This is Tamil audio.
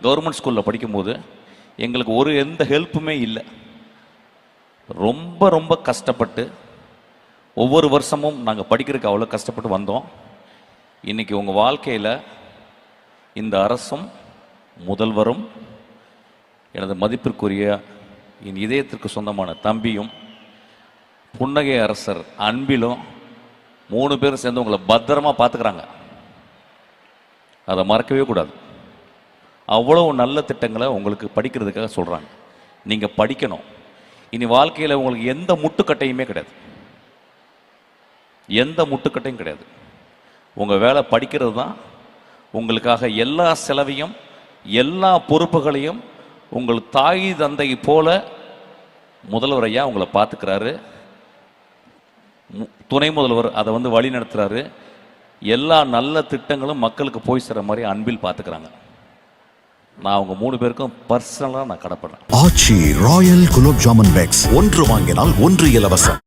கவர்மெண்ட் ஸ்கூலில் படிக்கும்போது எங்களுக்கு எந்த ஹெல்ப்புமே இல்லை. ரொம்ப ரொம்ப கஷ்டப்பட்டு ஒவ்வொரு வருஷமும் நாங்கள் படிக்கிறதுக்கு அவ்வளோ கஷ்டப்பட்டு வந்தோம். இன்றைக்கி உங்கள் வாழ்க்கையில் இந்த அரசும் முதல்வரும் எனது மதிப்பிற்குரிய என் இதயத்திற்கு சொந்தமான தம்பியும் புன்னகை அரசர் அன்பிலும் 3 பேரும் சேர்ந்து உங்களை பத்திரமா பார்த்துக்கிறாங்க. அதை மறக்கவே கூடாது. அவ்வளோ நல்ல திட்டங்களை உங்களுக்கு படிக்கிறதுக்காக சொல்கிறாங்க. நீங்கள் படிக்கணும். இனி வாழ்க்கையில் உங்களுக்கு எந்த முட்டுக்கட்டையுமே கிடையாது. எந்த முட்டுக்கட்டையும் கிடையாது. உங்கள் வேலை படிக்கிறது தான். உங்களுக்காக எல்லா செலவையும் எல்லா பொறுப்புகளையும் உங்கள் தாய் தந்தை போல முதல்வர் ஐயா உங்களை பார்த்துக்கிறாரு. துணை முதல்வர் அதை வழி நடத்துகிறாரு. எல்லா நல்ல திட்டங்களும் மக்களுக்கு போய் சேர மாதிரி அன்பில் பார்த்துக்கிறாங்க. நான் அவங்க 3 பேருக்கும் பர்சனலாக நான் கடப்படுறேன். ஆச்சி ராயல் குலோப் ஜாமுன் பேக்ஸ் 1 வாங்கினால் 1 இலவசம்.